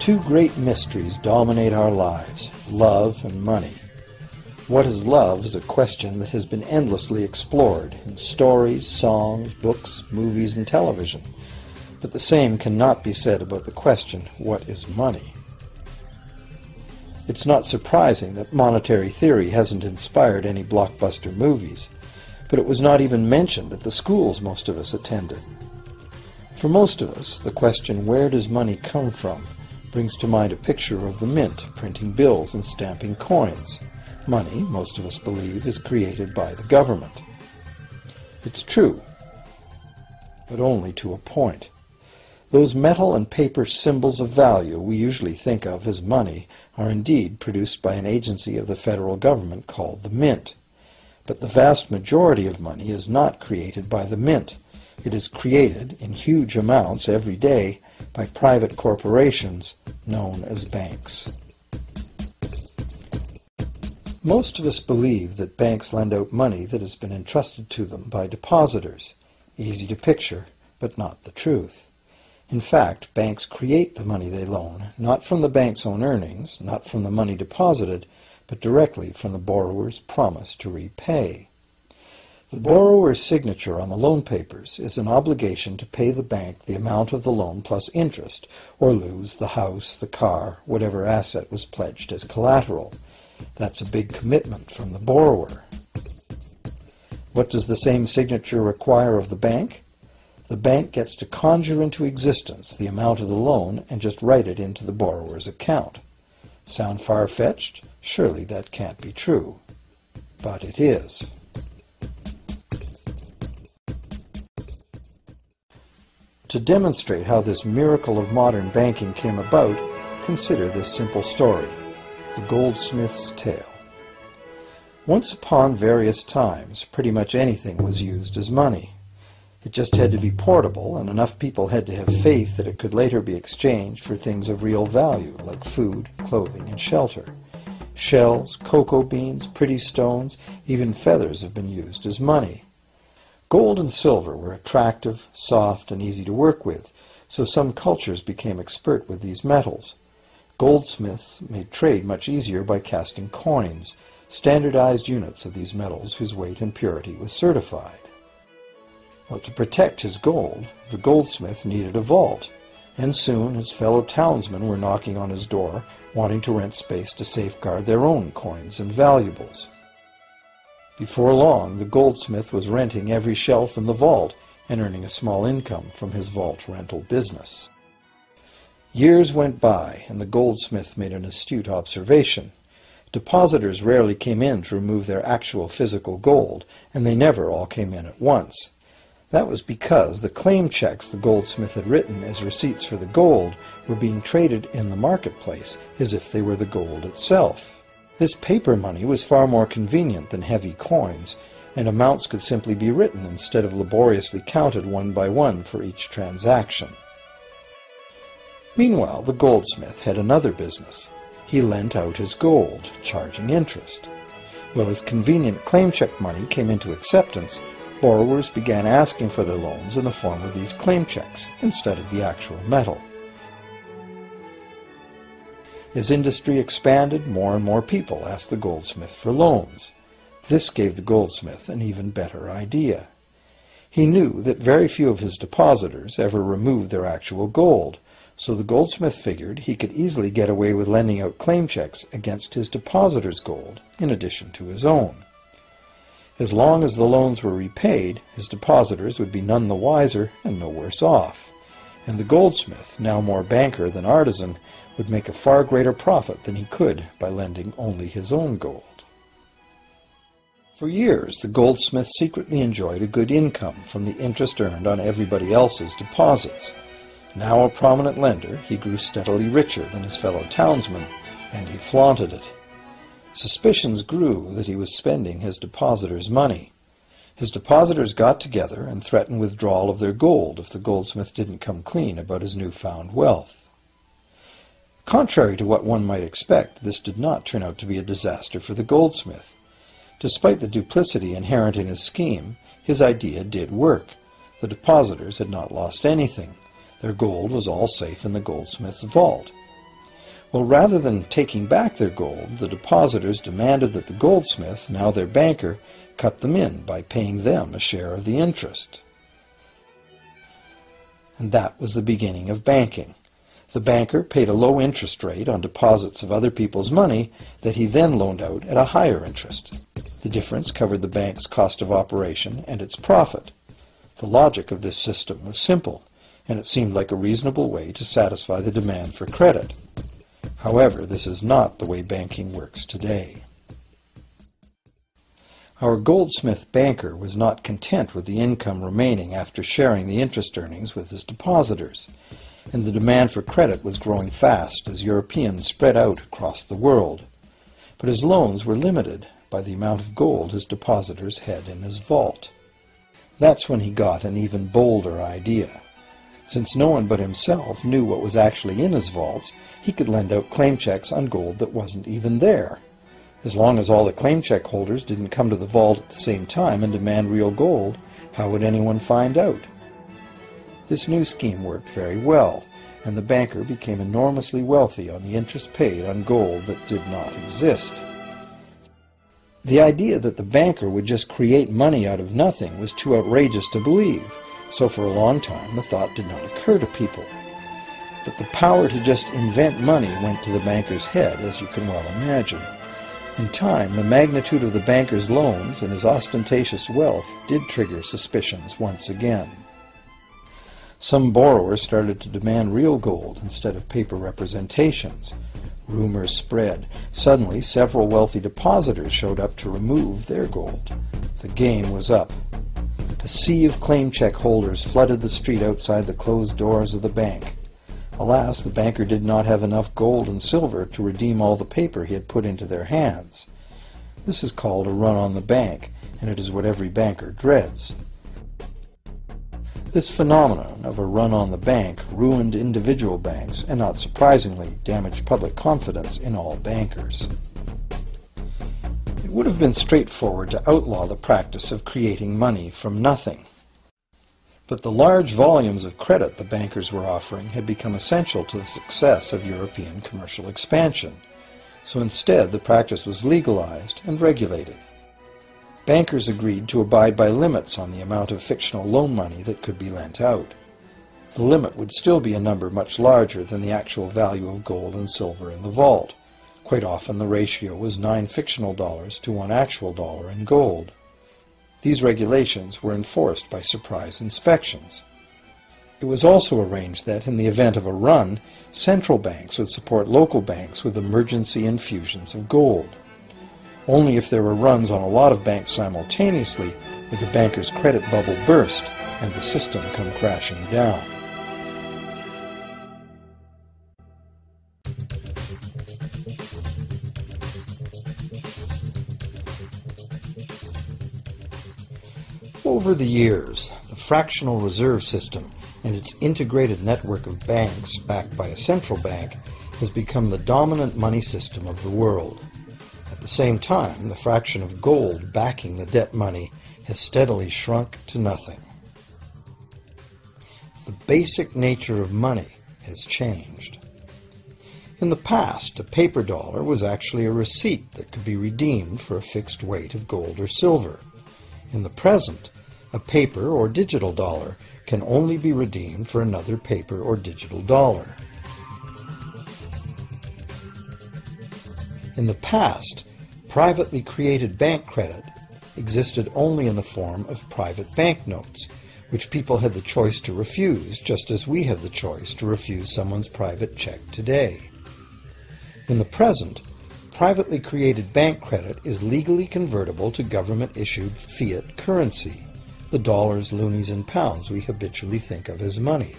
Two great mysteries dominate our lives, love and money. What is love is a question that has been endlessly explored in stories, songs, books, movies, and television. But the same cannot be said about the question, what is money? It's not surprising that monetary theory hasn't inspired any blockbuster movies, but it was not even mentioned at the schools most of us attended. For most of us, the question, where does money come from, brings to mind a picture of the mint, printing bills and stamping coins. Money, most of us believe, is created by the government. It's true, but only to a point. Those metal and paper symbols of value we usually think of as money are indeed produced by an agency of the federal government called the Mint. But the vast majority of money is not created by the Mint. It is created in huge amounts every day by private corporations known as banks. Most of us believe that banks lend out money that has been entrusted to them by depositors. Easy to picture, but not the truth. In fact, banks create the money they loan, not from the bank's own earnings, not from the money deposited, but directly from the borrower's promise to repay. The borrower's signature on the loan papers is an obligation to pay the bank the amount of the loan plus interest, or lose the house, the car, whatever asset was pledged as collateral. That's a big commitment from the borrower. What does the same signature require of the bank? The bank gets to conjure into existence the amount of the loan and just write it into the borrower's account. Sound far-fetched? Surely that can't be true. But it is. To demonstrate how this miracle of modern banking came about, consider this simple story, the goldsmith's tale. Once upon various times, pretty much anything was used as money. It just had to be portable, and enough people had to have faith that it could later be exchanged for things of real value, like food, clothing, and shelter. Shells, cocoa beans, pretty stones, even feathers have been used as money. Gold and silver were attractive, soft, and easy to work with, so some cultures became expert with these metals. Goldsmiths made trade much easier by casting coins, standardized units of these metals whose weight and purity was certified. Well, to protect his gold, the goldsmith needed a vault, and soon his fellow townsmen were knocking on his door, wanting to rent space to safeguard their own coins and valuables. Before long, the goldsmith was renting every shelf in the vault and earning a small income from his vault rental business. Years went by, and the goldsmith made an astute observation. Depositors rarely came in to remove their actual physical gold, and they never all came in at once. That was because the claim checks the goldsmith had written as receipts for the gold were being traded in the marketplace as if they were the gold itself. This paper money was far more convenient than heavy coins, and amounts could simply be written instead of laboriously counted one by one for each transaction. Meanwhile, the goldsmith had another business. He lent out his gold, charging interest. Well, as convenient claim check money came into acceptance, borrowers began asking for their loans in the form of these claim checks instead of the actual metal. As industry expanded, more and more people asked the goldsmith for loans. This gave the goldsmith an even better idea. He knew that very few of his depositors ever removed their actual gold, so the goldsmith figured he could easily get away with lending out claim checks against his depositors' gold, in addition to his own. As long as the loans were repaid, his depositors would be none the wiser and no worse off, and the goldsmith, now more banker than artisan, would make a far greater profit than he could by lending only his own gold. For years, the goldsmith secretly enjoyed a good income from the interest earned on everybody else's deposits. Now a prominent lender, he grew steadily richer than his fellow townsmen, and he flaunted it. Suspicions grew that he was spending his depositors' money. His depositors got together and threatened withdrawal of their gold if the goldsmith didn't come clean about his newfound wealth. Contrary to what one might expect, this did not turn out to be a disaster for the goldsmith. Despite the duplicity inherent in his scheme, his idea did work. The depositors had not lost anything. Their gold was all safe in the goldsmith's vault. Well, rather than taking back their gold, the depositors demanded that the goldsmith, now their banker, cut them in by paying them a share of the interest. And that was the beginning of banking. The banker paid a low interest rate on deposits of other people's money that he then loaned out at a higher interest. The difference covered the bank's cost of operation and its profit. The logic of this system was simple, and it seemed like a reasonable way to satisfy the demand for credit. However, this is not the way banking works today. Our goldsmith banker was not content with the income remaining after sharing the interest earnings with his depositors, and the demand for credit was growing fast as Europeans spread out across the world. But his loans were limited by the amount of gold his depositors had in his vault. That's when he got an even bolder idea. Since no one but himself knew what was actually in his vaults, he could lend out claim checks on gold that wasn't even there. As long as all the claim check holders didn't come to the vault at the same time and demand real gold, how would anyone find out? This new scheme worked very well, and the banker became enormously wealthy on the interest paid on gold that did not exist. The idea that the banker would just create money out of nothing was too outrageous to believe, so for a long time the thought did not occur to people. But the power to just invent money went to the banker's head, as you can well imagine. In time, the magnitude of the banker's loans and his ostentatious wealth did trigger suspicions once again. Some borrowers started to demand real gold instead of paper representations. Rumors spread. Suddenly, several wealthy depositors showed up to remove their gold. The game was up. A sea of claim check holders flooded the street outside the closed doors of the bank. Alas, the banker did not have enough gold and silver to redeem all the paper he had put into their hands. This is called a run on the bank, and it is what every banker dreads. This phenomenon of a run on the bank ruined individual banks and, not surprisingly, damaged public confidence in all bankers. It would have been straightforward to outlaw the practice of creating money from nothing. But the large volumes of credit the bankers were offering had become essential to the success of European commercial expansion, so instead the practice was legalized and regulated. Bankers agreed to abide by limits on the amount of fictional loan money that could be lent out. The limit would still be a number much larger than the actual value of gold and silver in the vault. Quite often the ratio was 9 fictional dollars to 1 actual dollar in gold. These regulations were enforced by surprise inspections. It was also arranged that, in the event of a run, central banks would support local banks with emergency infusions of gold. Only if there were runs on a lot of banks simultaneously would the banker's credit bubble burst and the system come crashing down. Over the years, the fractional reserve system and its integrated network of banks backed by a central bank has become the dominant money system of the world. At the same time, the fraction of gold backing the debt money has steadily shrunk to nothing. The basic nature of money has changed. In the past, a paper dollar was actually a receipt that could be redeemed for a fixed weight of gold or silver. In the present, a paper or digital dollar can only be redeemed for another paper or digital dollar. In the past, privately created bank credit existed only in the form of private banknotes, which people had the choice to refuse, just as we have the choice to refuse someone's private check today. In the present, privately created bank credit is legally convertible to government-issued fiat currency, the dollars, loonies, and pounds we habitually think of as money.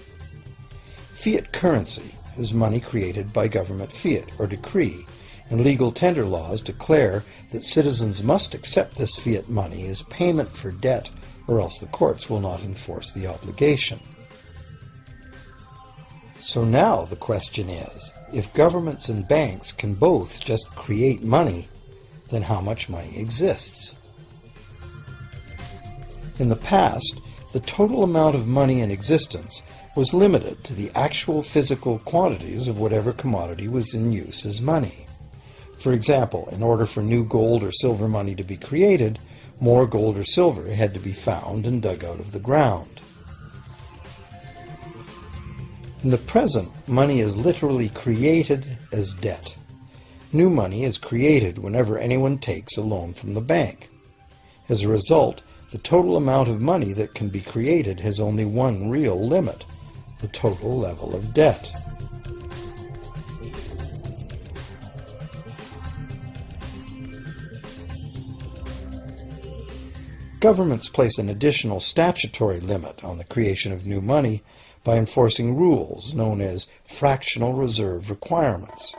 Fiat currency is money created by government fiat or decree, and legal tender laws declare that citizens must accept this fiat money as payment for debt, or else the courts will not enforce the obligation. So now the question is, if governments and banks can both just create money, then how much money exists? In the past, the total amount of money in existence was limited to the actual physical quantities of whatever commodity was in use as money. For example, in order for new gold or silver money to be created, more gold or silver had to be found and dug out of the ground. In the present, money is literally created as debt. New money is created whenever anyone takes a loan from the bank. As a result, the total amount of money that can be created has only one real limit: the total level of debt. Governments place an additional statutory limit on the creation of new money by enforcing rules known as fractional reserve requirements.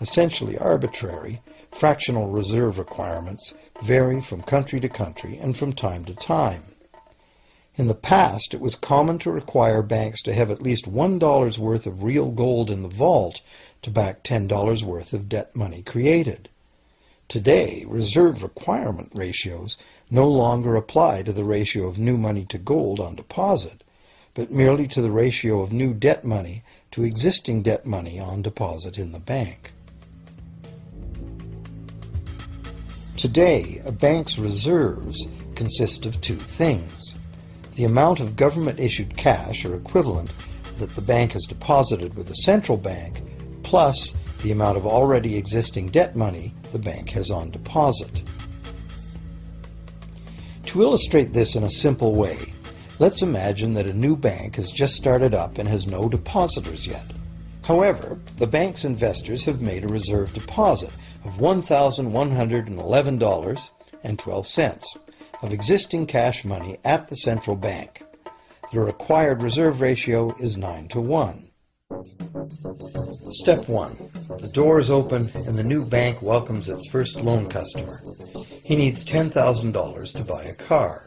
Essentially arbitrary, fractional reserve requirements vary from country to country and from time to time. In the past, it was common to require banks to have at least $1 worth of real gold in the vault to back $10 worth of debt money created. Today, reserve requirement ratios no longer apply to the ratio of new money to gold on deposit, but merely to the ratio of new debt money to existing debt money on deposit in the bank. Today, a bank's reserves consist of two things: the amount of government-issued cash or equivalent that the bank has deposited with the central bank, plus the amount of already existing debt money the bank has on deposit. To illustrate this in a simple way, let's imagine that a new bank has just started up and has no depositors yet. However, the bank's investors have made a reserve deposit of $1,111.12 of existing cash money at the central bank. The required reserve ratio is 9-to-1. Step 1. The door is open and the new bank welcomes its first loan customer. He needs $10,000 to buy a car.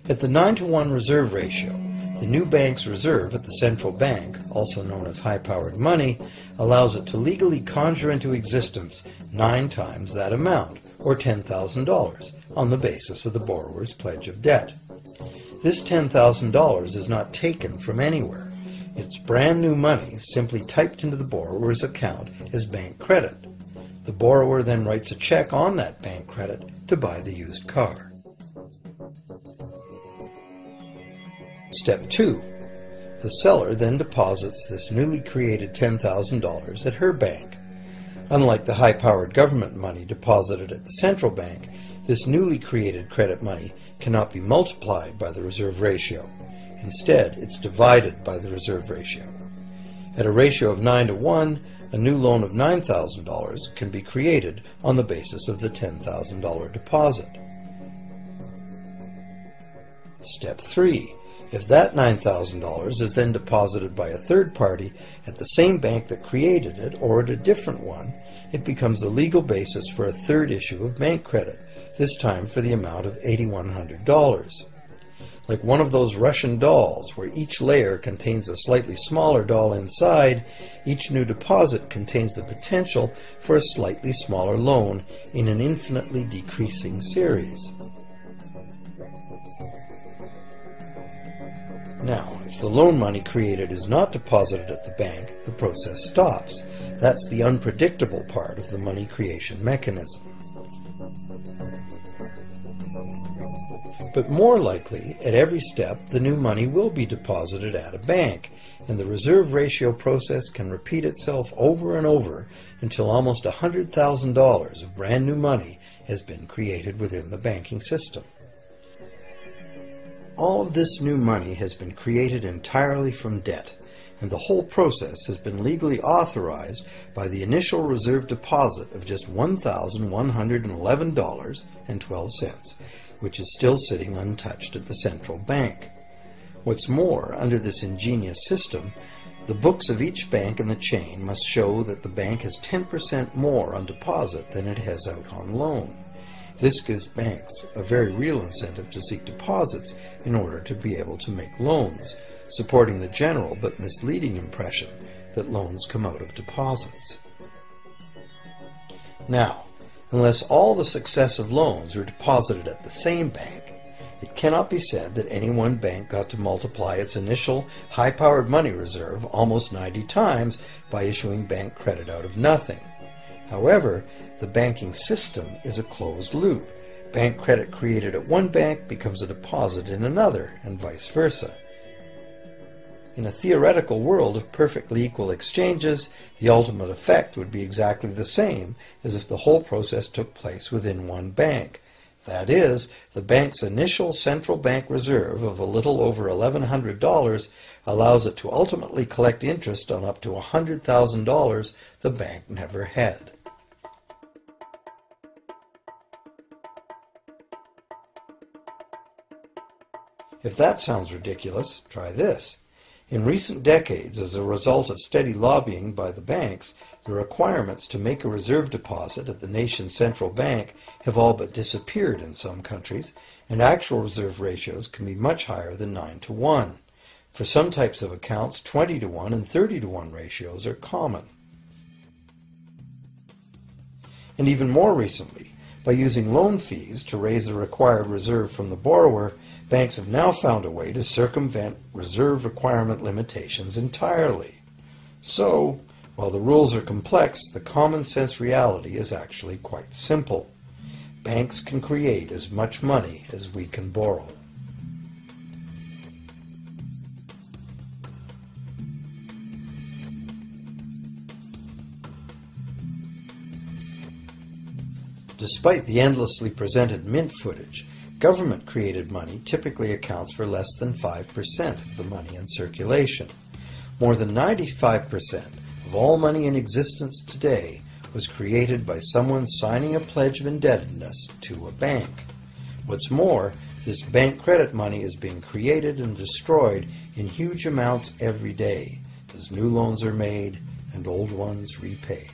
At the 9-to-1 reserve ratio, the new bank's reserve at the central bank, also known as high-powered money, allows it to legally conjure into existence 9 times that amount, or $10,000, on the basis of the borrower's pledge of debt. This $10,000 is not taken from anywhere. It's brand new money simply typed into the borrower's account as bank credit. The borrower then writes a check on that bank credit to buy the used car. Step 2. The seller then deposits this newly created $10,000 at her bank. Unlike the high-powered government money deposited at the central bank, this newly created credit money cannot be multiplied by the reserve ratio. Instead, it's divided by the reserve ratio. At a ratio of 9-to-1, a new loan of $9,000 can be created on the basis of the $10,000 deposit. Step 3. If that $9,000 is then deposited by a third party at the same bank that created it or at a different one, it becomes the legal basis for a third issue of bank credit, this time for the amount of $8,100. Like one of those Russian dolls, where each layer contains a slightly smaller doll inside, each new deposit contains the potential for a slightly smaller loan in an infinitely decreasing series. Now, if the loan money created is not deposited at the bank, the process stops. That's the unpredictable part of the money creation mechanism. But more likely, at every step, the new money will be deposited at a bank, and the reserve ratio process can repeat itself over and over until almost $100,000 of brand new money has been created within the banking system. All of this new money has been created entirely from debt, and the whole process has been legally authorized by the initial reserve deposit of just $1,111.12, which is still sitting untouched at the central bank. What's more, under this ingenious system, the books of each bank in the chain must show that the bank has 10% more on deposit than it has out on loan. This gives banks a very real incentive to seek deposits in order to be able to make loans, supporting the general but misleading impression that loans come out of deposits. Now, unless all the successive loans are deposited at the same bank, It cannot be said that any one bank got to multiply its initial high-powered money reserve almost 90 times by issuing bank credit out of nothing. However, the banking system is a closed loop. Bank credit created at one bank becomes a deposit in another, and vice versa. In a theoretical world of perfectly equal exchanges, the ultimate effect would be exactly the same as if the whole process took place within one bank. That is, the bank's initial central bank reserve of a little over $1,100 allows it to ultimately collect interest on up to $100,000 the bank never had. If that sounds ridiculous, try this. In recent decades, as a result of steady lobbying by the banks, the requirements to make a reserve deposit at the nation's central bank have all but disappeared in some countries, and actual reserve ratios can be much higher than 9-to-1. For some types of accounts, 20-to-1 and 30-to-1 ratios are common. And even more recently, by using loan fees to raise the required reserve from the borrower, banks have now found a way to circumvent reserve requirement limitations entirely. So, while the rules are complex, the common sense reality is actually quite simple. Banks can create as much money as we can borrow. Despite the endlessly presented mint footage, government-created money typically accounts for less than 5% of the money in circulation. More than 95% of all money in existence today was created by someone signing a pledge of indebtedness to a bank. What's more, this bank credit money is being created and destroyed in huge amounts every day, as new loans are made and old ones repaid.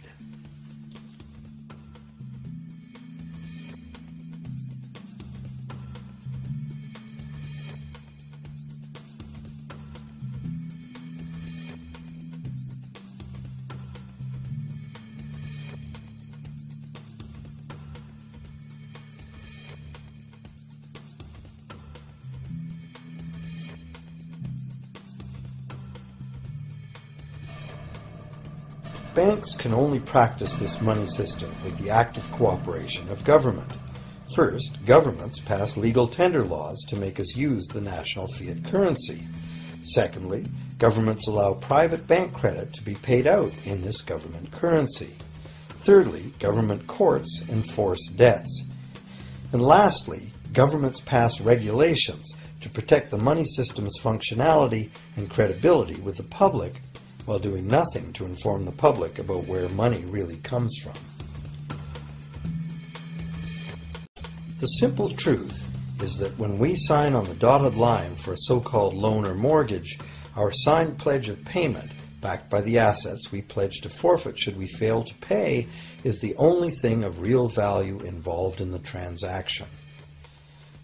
Banks can only practice this money system with the active cooperation of government. First, governments pass legal tender laws to make us use the national fiat currency. Secondly, governments allow private bank credit to be paid out in this government currency. Thirdly, government courts enforce debts. And lastly, governments pass regulations to protect the money system's functionality and credibility with the public, while doing nothing to inform the public about where money really comes from. The simple truth is that when we sign on the dotted line for a so-called loan or mortgage, our signed pledge of payment, backed by the assets we pledge to forfeit should we fail to pay, is the only thing of real value involved in the transaction.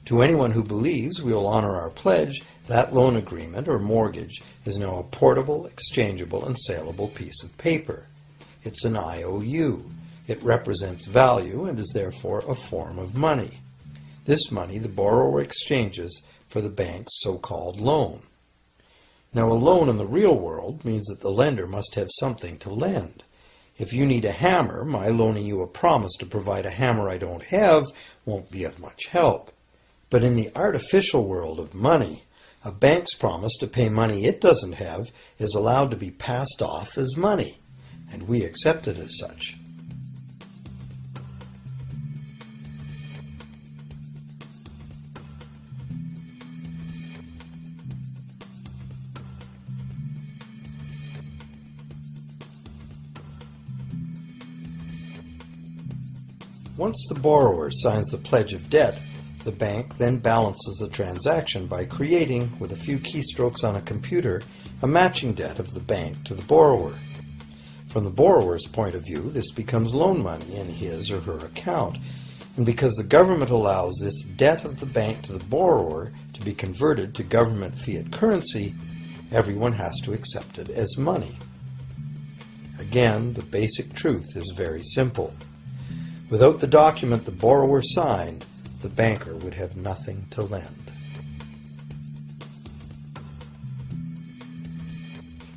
To anyone who believes we will honor our pledge, that loan agreement or mortgage is now a portable, exchangeable, and saleable piece of paper. It's an IOU. It represents value and is therefore a form of money. This money the borrower exchanges for the bank's so-called loan. Now, a loan in the real world means that the lender must have something to lend. If you need a hammer, my loaning you a promise to provide a hammer I don't have won't be of much help. But in the artificial world of money, a bank's promise to pay money it doesn't have is allowed to be passed off as money, and we accept it as such. Once the borrower signs the pledge of debt, the bank then balances the transaction by creating, with a few keystrokes on a computer, a matching debt of the bank to the borrower. From the borrower's point of view, this becomes loan money in his or her account, and because the government allows this debt of the bank to the borrower to be converted to government fiat currency, everyone has to accept it as money. Again, the basic truth is very simple. Without the document the borrower signed, the banker would have nothing to lend.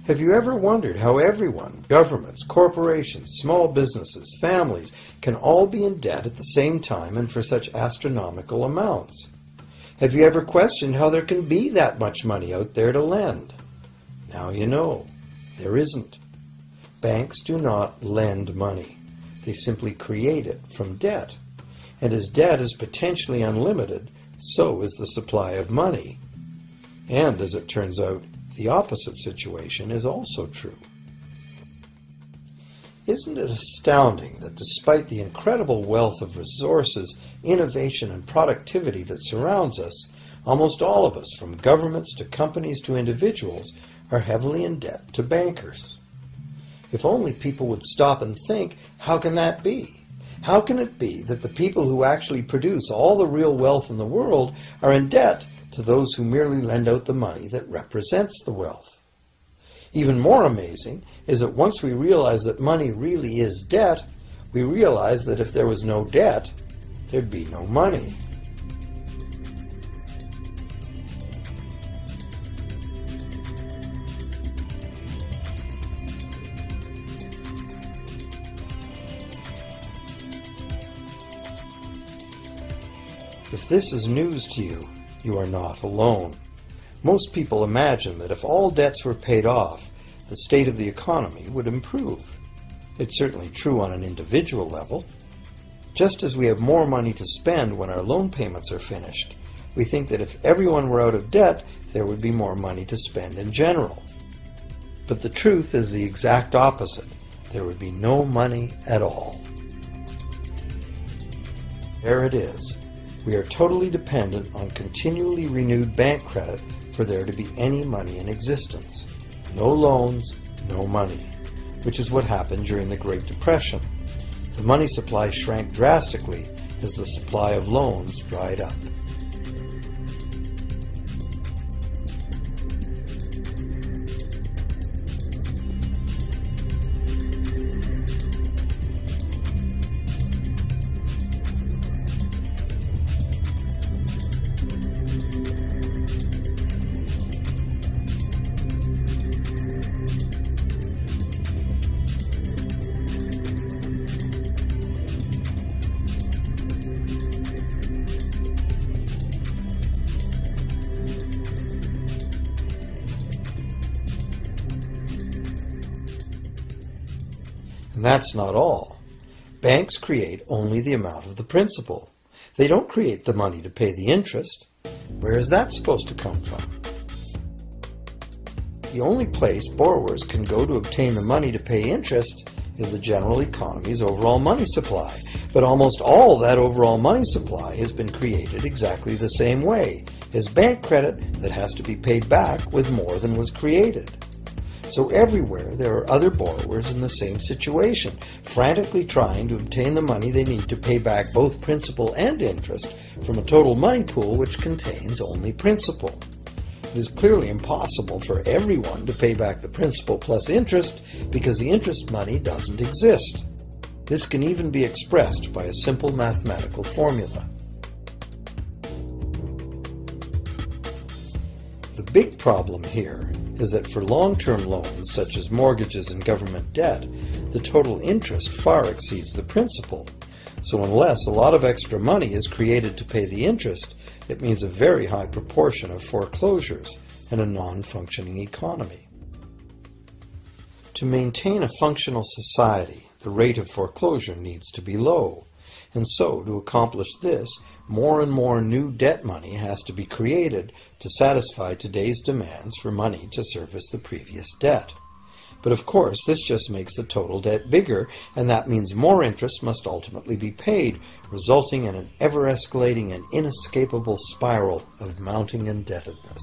Have you ever wondered how everyone, governments, corporations, small businesses, families, can all be in debt at the same time and for such astronomical amounts? Have you ever questioned how there can be that much money out there to lend? Now you know. There isn't. Banks do not lend money. They simply create it from debt. And as debt is potentially unlimited, so is the supply of money. And as it turns out, the opposite situation is also true. Isn't it astounding that despite the incredible wealth of resources, innovation, and productivity that surrounds us, almost all of us, from governments to companies to individuals, are heavily in debt to bankers? If only people would stop and think, how can that be? How can it be that the people who actually produce all the real wealth in the world are in debt to those who merely lend out the money that represents the wealth? Even more amazing is that once we realize that money really is debt, we realize that if there was no debt, there'd be no money. If this is news to you, you are not alone. Most people imagine that if all debts were paid off, the state of the economy would improve. It's certainly true on an individual level. Just as we have more money to spend when our loan payments are finished, we think that if everyone were out of debt, there would be more money to spend in general. But the truth is the exact opposite. There would be no money at all. There it is. We are totally dependent on continually renewed bank credit for there to be any money in existence. No loans, no money, which is what happened during the Great Depression. The money supply shrank drastically as the supply of loans dried up. And that's not all. Banks create only the amount of the principal. They don't create the money to pay the interest. Where is that supposed to come from? The only place borrowers can go to obtain the money to pay interest is the general economy's overall money supply. But almost all that overall money supply has been created exactly the same way, as bank credit that has to be paid back with more than was created. So everywhere there are other borrowers in the same situation, frantically trying to obtain the money they need to pay back both principal and interest from a total money pool which contains only principal. It is clearly impossible for everyone to pay back the principal plus interest because the interest money doesn't exist. This can even be expressed by a simple mathematical formula. The big problem here is that for long-term loans, such as mortgages and government debt, the total interest far exceeds the principal. So unless a lot of extra money is created to pay the interest, it means a very high proportion of foreclosures and a non-functioning economy. To maintain a functional society, the rate of foreclosure needs to be low. And so, to accomplish this, more and more new debt money has to be created to satisfy today's demands for money to service the previous debt. But of course, this just makes the total debt bigger, and that means more interest must ultimately be paid, resulting in an ever-escalating and inescapable spiral of mounting indebtedness.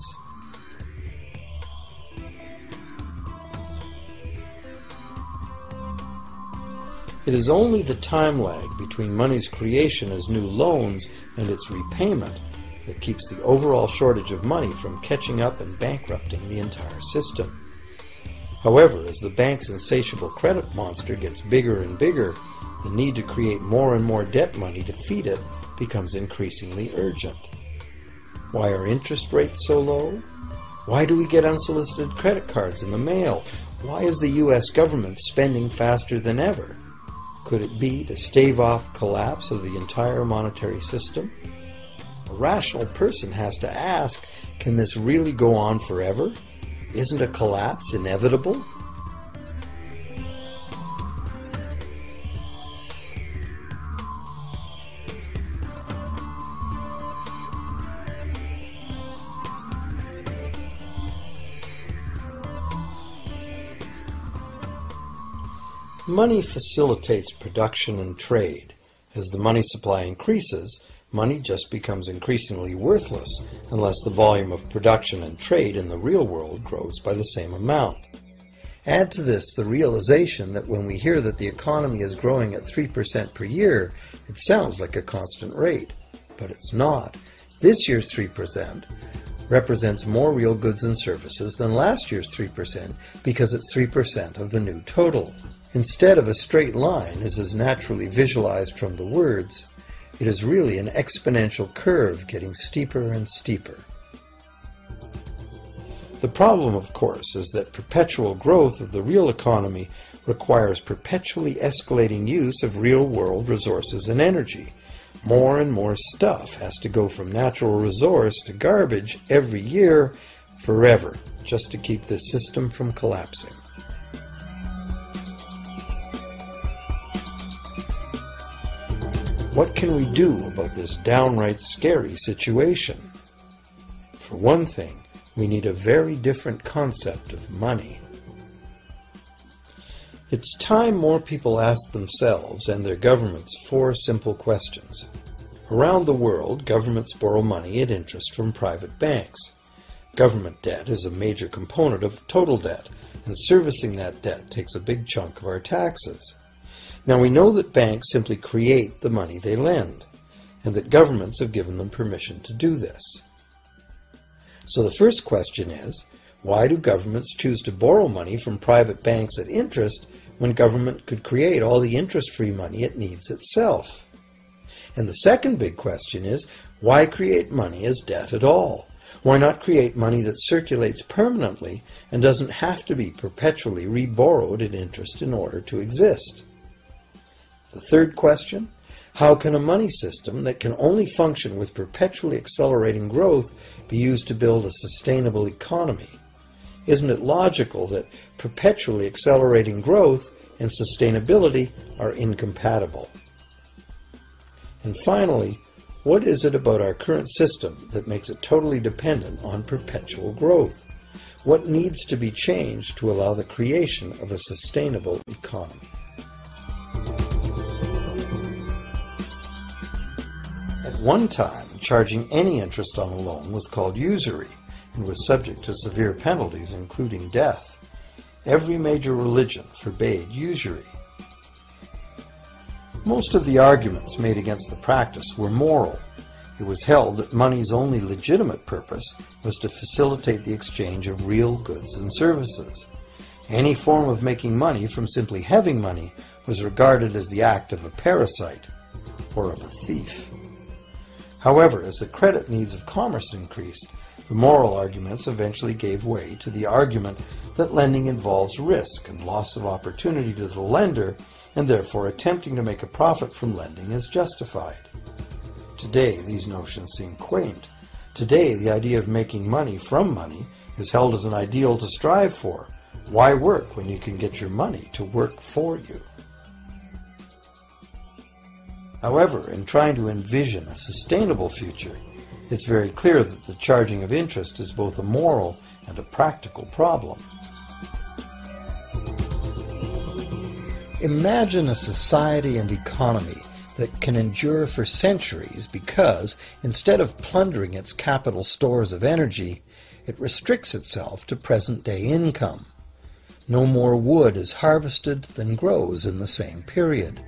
It is only the time lag between money's creation as new loans and its repayment that keeps the overall shortage of money from catching up and bankrupting the entire system. However, as the bank's insatiable credit monster gets bigger and bigger, the need to create more and more debt money to feed it becomes increasingly urgent. Why are interest rates so low? Why do we get unsolicited credit cards in the mail? Why is the U.S. government spending faster than ever? Could it be to stave off collapse of the entire monetary system? A rational person has to ask, can this really go on forever? Isn't a collapse inevitable? Money facilitates production and trade. As the money supply increases, money just becomes increasingly worthless unless the volume of production and trade in the real world grows by the same amount. Add to this the realization that when we hear that the economy is growing at 3% per year, it sounds like a constant rate, but it's not. This year's 3% represents more real goods and services than last year's 3% because it's 3% of the new total. Instead of a straight line, as is naturally visualized from the words, it is really an exponential curve getting steeper and steeper. The problem, of course, is that perpetual growth of the real economy requires perpetually escalating use of real-world resources and energy. More and more stuff has to go from natural resource to garbage every year, forever, just to keep this system from collapsing. What can we do about this downright scary situation? For one thing, we need a very different concept of money. It's time more people ask themselves and their governments 4 simple questions. Around the world, governments borrow money at interest from private banks. Government debt is a major component of total debt, and servicing that debt takes a big chunk of our taxes. Now we know that banks simply create the money they lend, and that governments have given them permission to do this. So the first question is, why do governments choose to borrow money from private banks at interest when government could create all the interest-free money it needs itself? And the second big question is, why create money as debt at all? Why not create money that circulates permanently and doesn't have to be perpetually reborrowed at interest in order to exist? The third question, how can a money system that can only function with perpetually accelerating growth be used to build a sustainable economy? Isn't it logical that perpetually accelerating growth and sustainability are incompatible? And finally, what is it about our current system that makes it totally dependent on perpetual growth? What needs to be changed to allow the creation of a sustainable economy? At one time, charging any interest on a loan was called usury and was subject to severe penalties, including death. Every major religion forbade usury. Most of the arguments made against the practice were moral. It was held that money's only legitimate purpose was to facilitate the exchange of real goods and services. Any form of making money from simply having money was regarded as the act of a parasite or of a thief. However, as the credit needs of commerce increased, the moral arguments eventually gave way to the argument that lending involves risk and loss of opportunity to the lender, and therefore attempting to make a profit from lending is justified. Today, these notions seem quaint. Today, the idea of making money from money is held as an ideal to strive for. Why work when you can get your money to work for you? However, in trying to envision a sustainable future, it's very clear that the charging of interest is both a moral and a practical problem. Imagine a society and economy that can endure for centuries because, instead of plundering its capital stores of energy, it restricts itself to present-day income. No more wood is harvested than grows in the same period.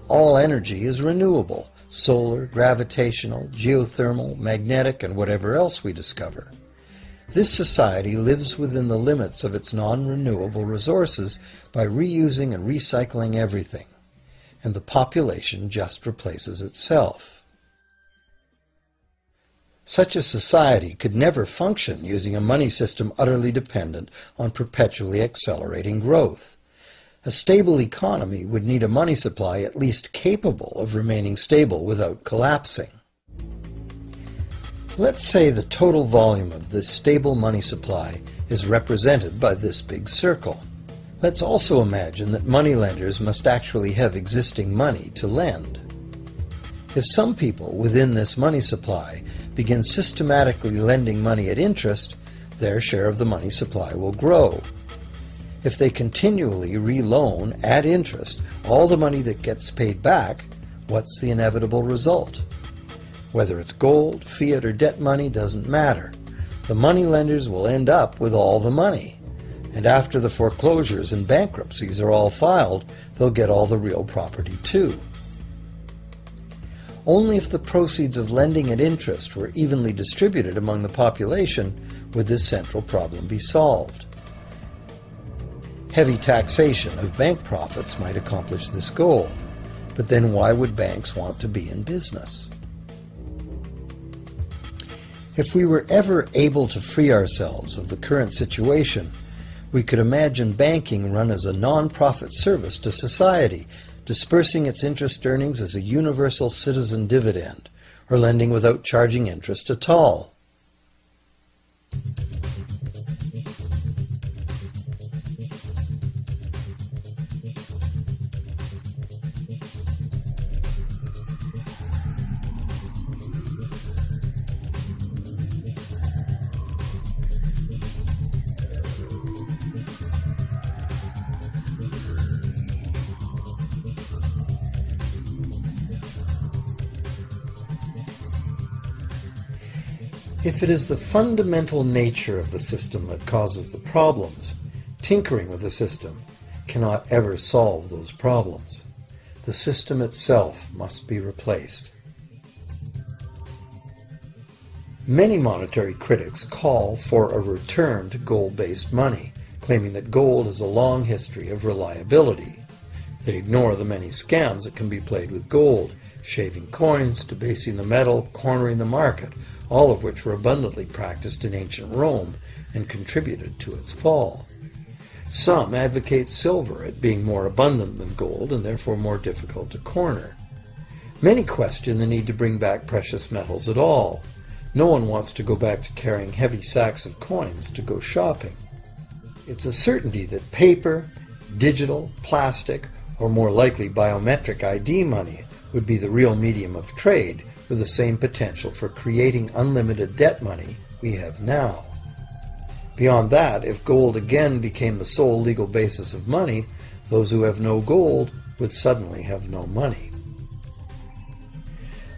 All energy is renewable, solar, gravitational, geothermal, magnetic, and whatever else we discover. This society lives within the limits of its non-renewable resources by reusing and recycling everything, and the population just replaces itself. Such a society could never function using a money system utterly dependent on perpetually accelerating growth. A stable economy would need a money supply at least capable of remaining stable without collapsing. Let's say the total volume of this stable money supply is represented by this big circle. Let's also imagine that moneylenders must actually have existing money to lend. If some people within this money supply begin systematically lending money at interest, their share of the money supply will grow. If they continually reloan at interest all the money that gets paid back, what's the inevitable result? Whether it's gold, fiat, or debt money doesn't matter. The moneylenders will end up with all the money. And after the foreclosures and bankruptcies are all filed, they'll get all the real property too. Only if the proceeds of lending at interest were evenly distributed among the population would this central problem be solved. Heavy taxation of bank profits might accomplish this goal, but then why would banks want to be in business? If we were ever able to free ourselves of the current situation, we could imagine banking run as a non-profit service to society, dispersing its interest earnings as a universal citizen dividend, or lending without charging interest at all. If it is the fundamental nature of the system that causes the problems, tinkering with the system cannot ever solve those problems. The system itself must be replaced. Many monetary critics call for a return to gold-based money, claiming that gold has a long history of reliability. They ignore the many scams that can be played with gold, shaving coins, debasing the metal, cornering the market, all of which were abundantly practiced in ancient Rome and contributed to its fall. Some advocate silver at being more abundant than gold and therefore more difficult to corner. Many question the need to bring back precious metals at all. No one wants to go back to carrying heavy sacks of coins to go shopping. It's a certainty that paper, digital, plastic, or more likely biometric ID money would be the real medium of trade, with the same potential for creating unlimited debt money we have now. Beyond that, if gold again became the sole legal basis of money, those who have no gold would suddenly have no money.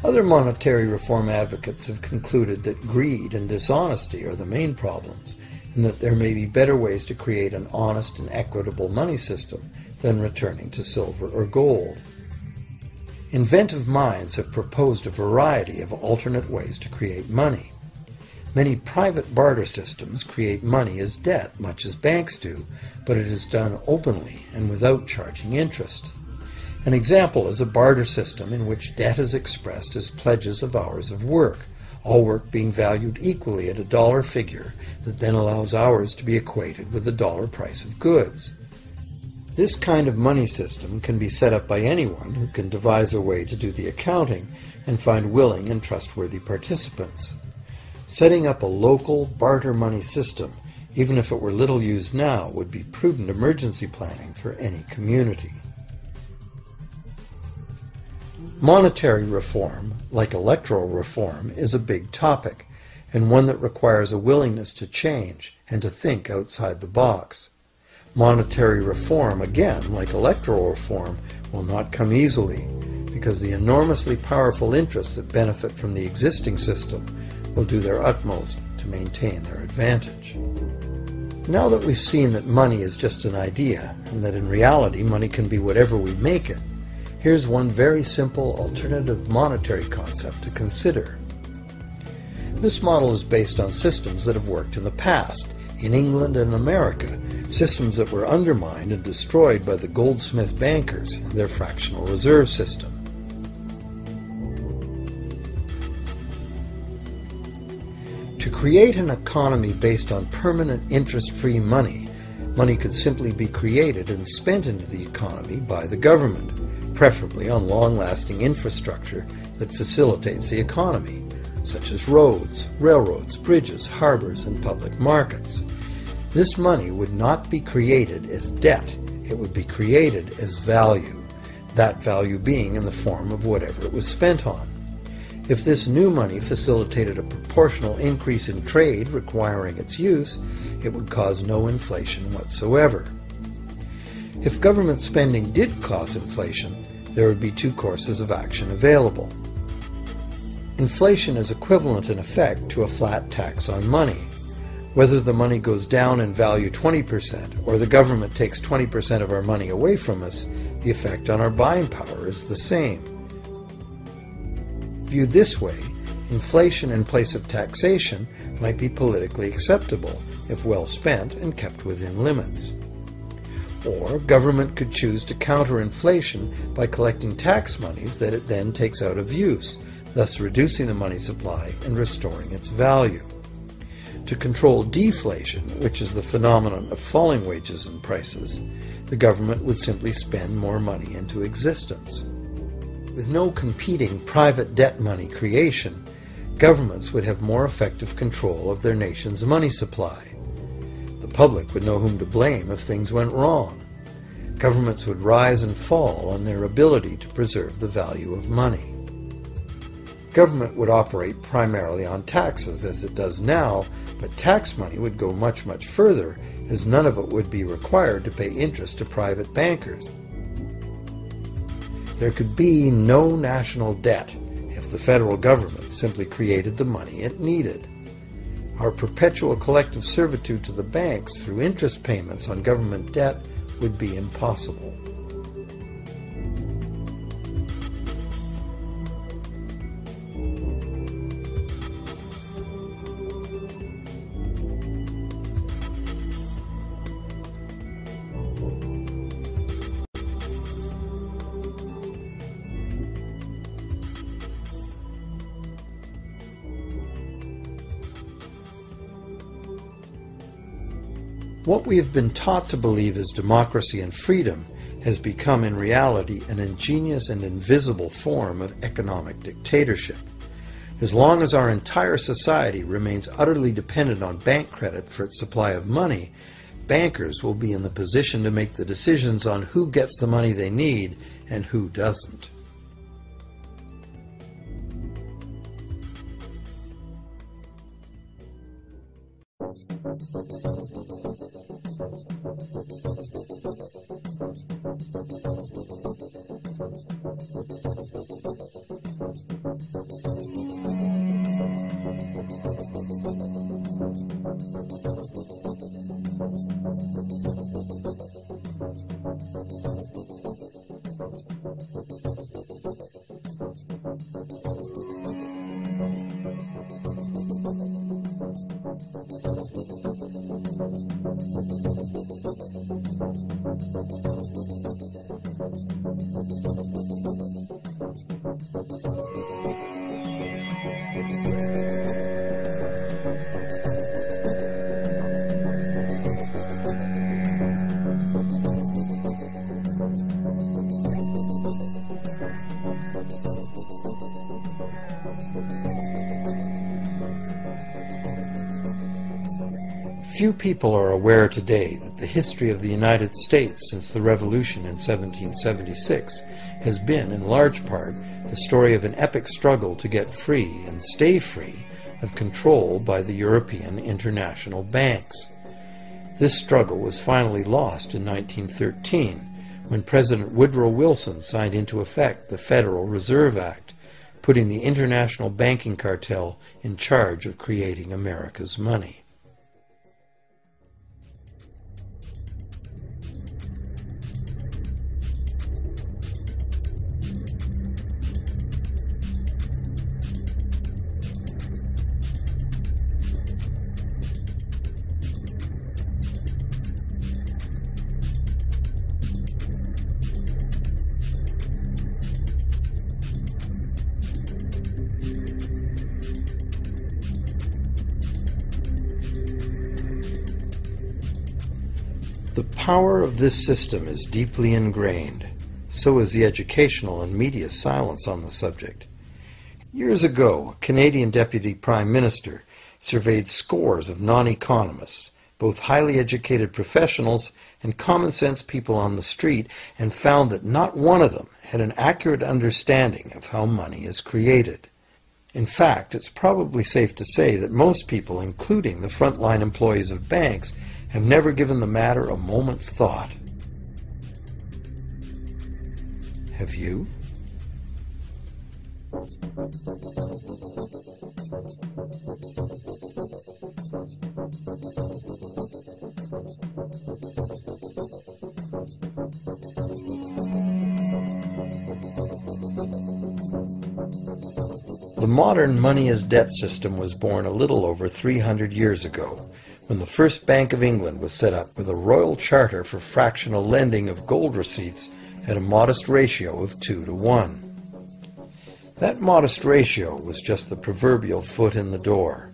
Other monetary reform advocates have concluded that greed and dishonesty are the main problems, and that there may be better ways to create an honest and equitable money system than returning to silver or gold. Inventive minds have proposed a variety of alternate ways to create money. Many private barter systems create money as debt, much as banks do, but it is done openly and without charging interest. An example is a barter system in which debt is expressed as pledges of hours of work, all work being valued equally at a dollar figure that then allows hours to be equated with the dollar price of goods. This kind of money system can be set up by anyone who can devise a way to do the accounting and find willing and trustworthy participants. Setting up a local barter money system, even if it were little used now, would be prudent emergency planning for any community. Monetary reform, like electoral reform, is a big topic, and one that requires a willingness to change and to think outside the box. Monetary reform, again, like electoral reform, will not come easily, because the enormously powerful interests that benefit from the existing system will do their utmost to maintain their advantage. Now that we've seen that money is just an idea, and that in reality money can be whatever we make it, here's one very simple alternative monetary concept to consider. This model is based on systems that have worked in the past, in England and America, systems that were undermined and destroyed by the goldsmith bankers and their fractional reserve system. create an economy based on permanent interest-free money, money could simply be created and spent into the economy by the government, preferably on long-lasting infrastructure that facilitates the economy, such as roads, railroads, bridges, harbors, and public markets. This money would not be created as debt, it would be created as value, that value being in the form of whatever it was spent on. If this new money facilitated a proportional increase in trade requiring its use, it would cause no inflation whatsoever. If government spending did cause inflation, there would be two courses of action available. Inflation is equivalent in effect to a flat tax on money. Whether the money goes down in value 20% or the government takes 20% of our money away from us, the effect on our buying power is the same. Viewed this way, inflation in place of taxation might be politically acceptable if well spent and kept within limits. Or government could choose to counter inflation by collecting tax monies that it then takes out of use, thus reducing the money supply and restoring its value. To control deflation, which is the phenomenon of falling wages and prices, the government would simply spend more money into existence. With no competing private debt money creation, governments would have more effective control of their nation's money supply. The public would know whom to blame if things went wrong. Governments would rise and fall on their ability to preserve the value of money. Government would operate primarily on taxes, as it does now, but tax money would go much, much further, as none of it would be required to pay interest to private bankers. There could be no national debt if the federal government simply created the money it needed. Our perpetual collective servitude to the banks through interest payments on government debt would be impossible. What we have been taught to believe as democracy and freedom has become in reality an ingenious and invisible form of economic dictatorship. As long as our entire society remains utterly dependent on bank credit for its supply of money, bankers will be in the position to make the decisions on who gets the money they need and who doesn't. Few people are aware today that the history of the United States since the Revolution in 1776 has been, in large part, the story of an epic struggle to get free and stay free of control by the European international banks. This struggle was finally lost in 1913 when President Woodrow Wilson signed into effect the Federal Reserve Act, putting the international banking cartel in charge of creating America's money. The power of this system is deeply ingrained. So is the educational and media silence on the subject. Years ago, a Canadian Deputy Prime Minister surveyed scores of non-economists, both highly educated professionals and common-sense people on the street, and found that not one of them had an accurate understanding of how money is created. In fact, it's probably safe to say that most people, including the frontline employees of banks, have never given the matter a moment's thought. Have you? The modern money-as-debt system was born a little over 300 years ago, when the first Bank of England was set up with a royal charter for fractional lending of gold receipts at a modest ratio of 2 to 1. That modest ratio was just the proverbial foot in the door.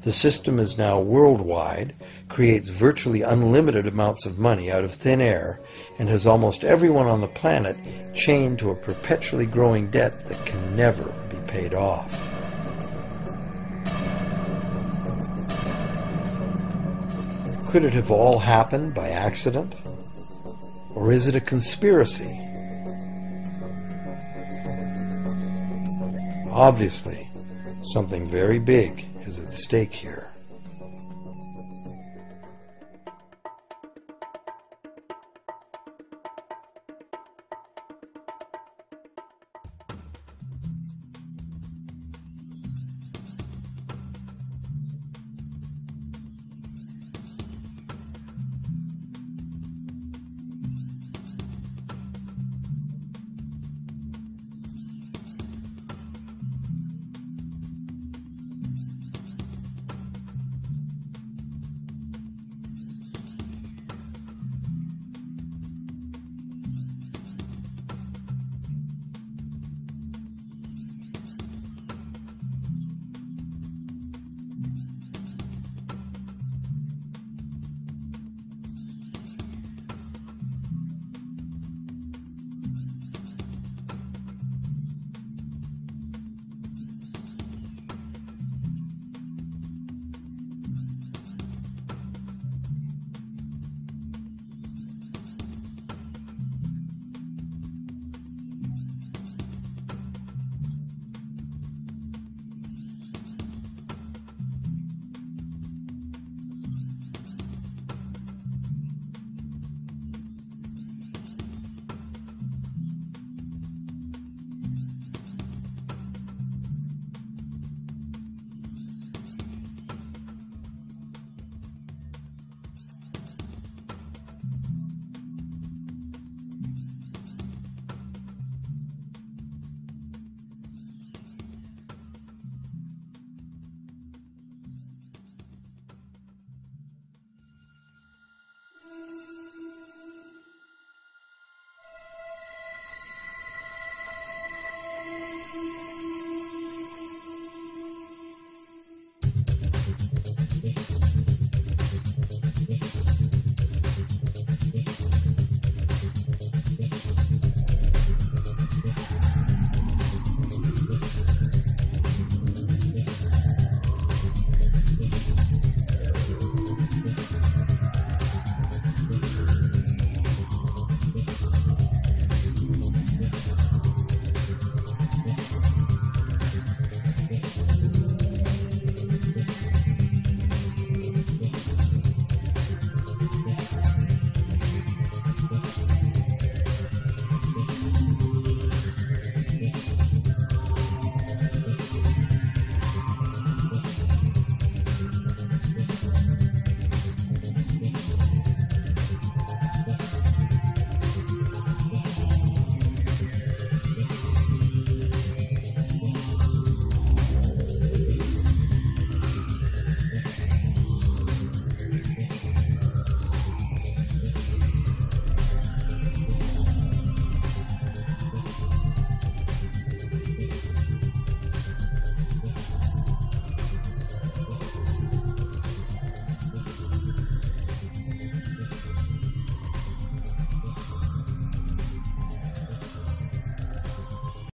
The system is now worldwide, creates virtually unlimited amounts of money out of thin air, and has almost everyone on the planet chained to a perpetually growing debt that can never be paid off. Could it have all happened by accident? Or is it a conspiracy? Obviously, something very big is at stake here.